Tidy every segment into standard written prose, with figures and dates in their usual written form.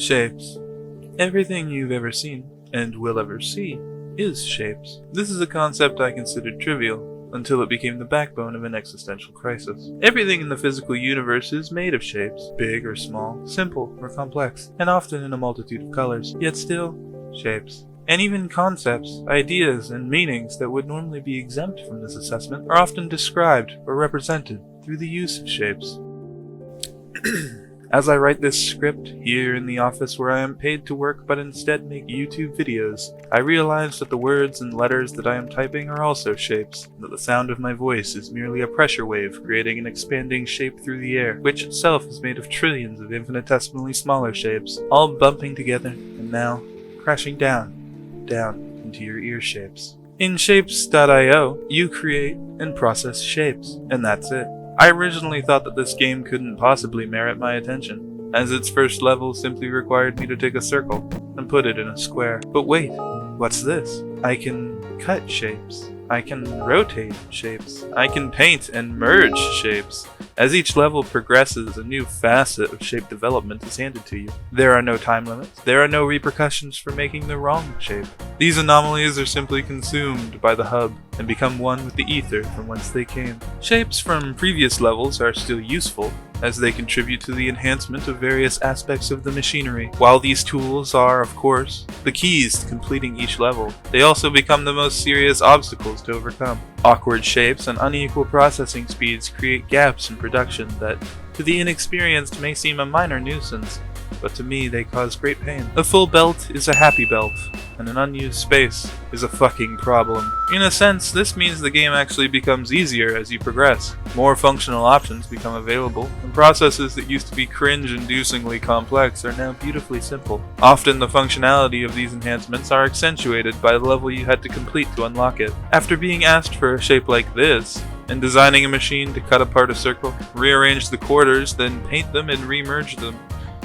Shapes. Everything you've ever seen, and will ever see, is shapes. This is a concept I considered trivial, until it became the backbone of an existential crisis. Everything in the physical universe is made of shapes, big or small, simple or complex, and often in a multitude of colors, yet still, shapes. And even concepts, ideas, and meanings that would normally be exempt from this assessment are often described or represented through the use of shapes. As I write this script here in the office where I am paid to work but instead make YouTube videos, I realize that the words and letters that I am typing are also shapes, and that the sound of my voice is merely a pressure wave creating an expanding shape through the air, which itself is made of trillions of infinitesimally smaller shapes, all bumping together and now crashing down into your ear shapes. In Shapes.io, you create and process shapes, and that's it. I originally thought that this game couldn't possibly merit my attention, as its first level simply required me to take a circle and put it in a square. But wait, what's this? I can cut shapes. I can rotate shapes. I can paint and merge shapes. As each level progresses, a new facet of shape development is handed to you. There are no time limits. There are no repercussions for making the wrong shape. These anomalies are simply consumed by the hub and become one with the ether from whence they came. Shapes from previous levels are still useful, as they contribute to the enhancement of various aspects of the machinery. While these tools are, of course, the keys to completing each level, they also become the most serious obstacles to overcome. Awkward shapes and unequal processing speeds create gaps in production that, to the inexperienced, may seem a minor nuisance, but to me they cause great pain. A full belt is a happy belt, and an unused space is a fucking problem. In a sense, this means the game actually becomes easier as you progress. More functional options become available, and processes that used to be cringe-inducingly complex are now beautifully simple. Often the functionality of these enhancements are accentuated by the level you had to complete to unlock it. After being asked for a shape like this, and designing a machine to cut apart a circle, rearrange the quarters, then paint them and remerge them,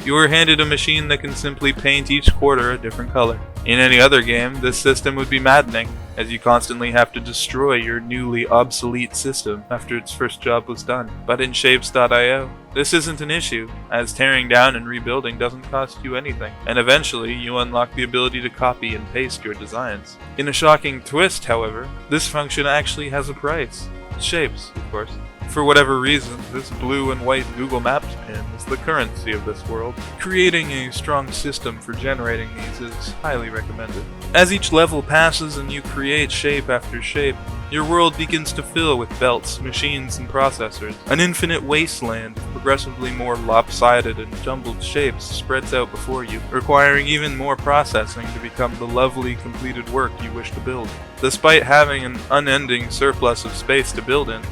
you are handed a machine that can simply paint each quarter a different color. In any other game, this system would be maddening, as you constantly have to destroy your newly obsolete system after its first job was done. But in Shapes.io, this isn't an issue, as tearing down and rebuilding doesn't cost you anything, and eventually you unlock the ability to copy and paste your designs. In a shocking twist, however, this function actually has a price. Shapes, of course. For whatever reason, this blue and white Google Maps pin is the currency of this world. Creating a strong system for generating these is highly recommended. As each level passes and you create shape after shape, your world begins to fill with belts, machines, and processors. An infinite wasteland of progressively more lopsided and jumbled shapes spreads out before you, requiring even more processing to become the lovely, completed work you wish to build. Despite having an unending surplus of space to build in,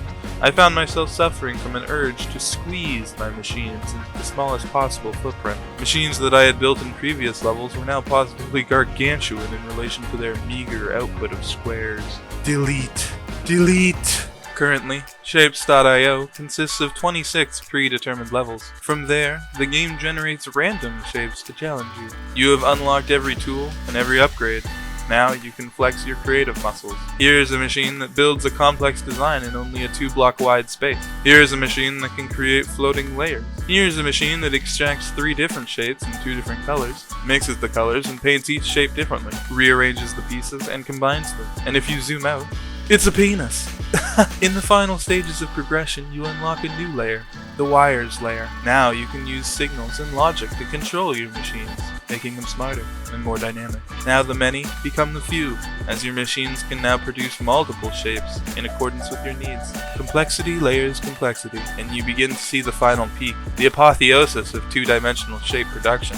I found myself suffering from an urge to squeeze my machines into the smallest possible footprint. Machines that I had built in previous levels were now positively gargantuan in relation to their meager output of squares. Delete. Currently, Shapes.io consists of 26 predetermined levels. From there, the game generates random shapes to challenge you. You have unlocked every tool and every upgrade. Now you can flex your creative muscles. Here's a machine that builds a complex design in only a 2-block wide space. Here's a machine that can create floating layers. Here's a machine that extracts 3 different shapes in 2 different colors, mixes the colors and paints each shape differently, rearranges the pieces and combines them. And if you zoom out, it's a penis! In the final stages of progression, you unlock a new layer, the wires layer. Now you can use signals and logic to control your machines, making them smarter and more dynamic. Now the many become the few, as your machines can now produce multiple shapes in accordance with your needs. Complexity layers complexity, and you begin to see the final peak, the apotheosis of 2-dimensional shape production.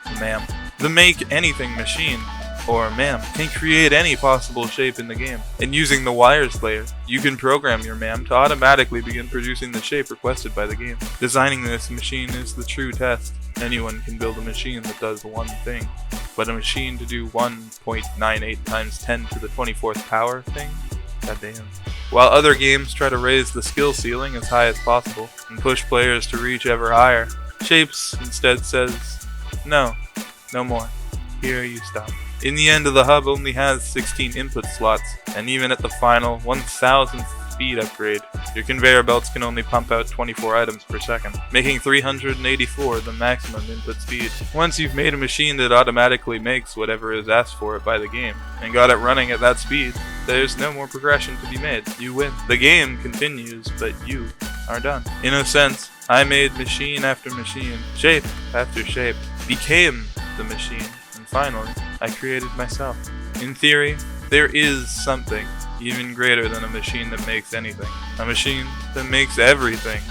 The MAM. The Make Anything machine, or MAM, can create any possible shape in the game. And using the wires layer, you can program your MAM to automatically begin producing the shape requested by the game. Designing this machine is the true test. Anyone can build a machine that does one thing, but a machine to do 1.98 times 10 to the 24th power thing? Goddamn. While other games try to raise the skill ceiling as high as possible and push players to reach ever higher, Shapes instead says, no more. Here you stop. In the end, the hub only has 16 input slots, and even at the final 1000th speed upgrade. Your conveyor belts can only pump out 24 items per second, making 384 the maximum input speed. Once you've made a machine that automatically makes whatever is asked for it by the game, and got it running at that speed, there's no more progression to be made. You win. The game continues, but you are done. In a sense, I made machine after machine, shape after shape, became the machine, and finally, I created myself. In theory, there is something even greater than a machine that makes anything. A machine that makes everything,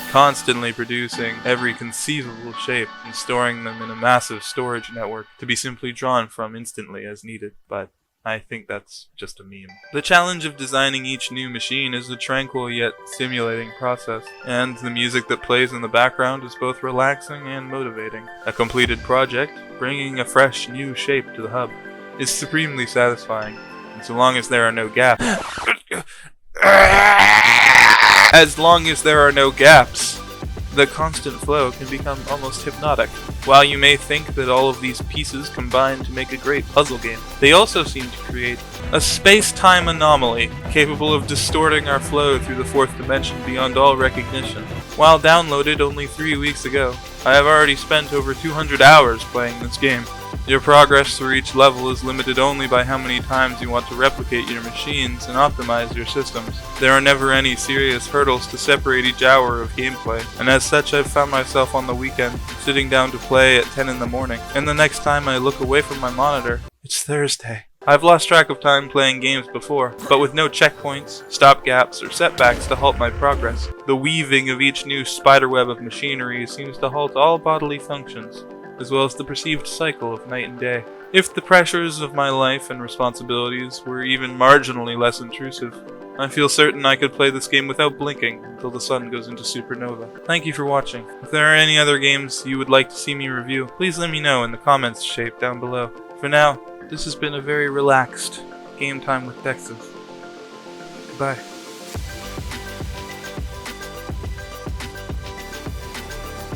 constantly producing every conceivable shape and storing them in a massive storage network to be simply drawn from instantly as needed. But I think that's just a meme. The challenge of designing each new machine is a tranquil yet stimulating process, and the music that plays in the background is both relaxing and motivating. A completed project, bringing a fresh new shape to the hub, is supremely satisfying, and so long as there are no gaps. As long as there are no gaps, the constant flow can become almost hypnotic. While you may think that all of these pieces combine to make a great puzzle game, they also seem to create a space-time anomaly capable of distorting our flow through the fourth dimension beyond all recognition. While downloaded only 3 weeks ago, I have already spent over 200 hours playing this game. Your progress through each level is limited only by how many times you want to replicate your machines and optimize your systems. There are never any serious hurdles to separate each hour of gameplay, and as such I've found myself on the weekend sitting down to play at 10 in the morning, and the next time I look away from my monitor, it's Thursday. I've lost track of time playing games before, but with no checkpoints, stopgaps, or setbacks to halt my progress. The weaving of each new spiderweb of machinery seems to halt all bodily functions, as well as the perceived cycle of night and day. If the pressures of my life and responsibilities were even marginally less intrusive, I feel certain I could play this game without blinking until the sun goes into supernova. Thank you for watching. If there are any other games you would like to see me review, please let me know in the comments shape down below. For now, this has been a very relaxed game time with Dexis. Goodbye.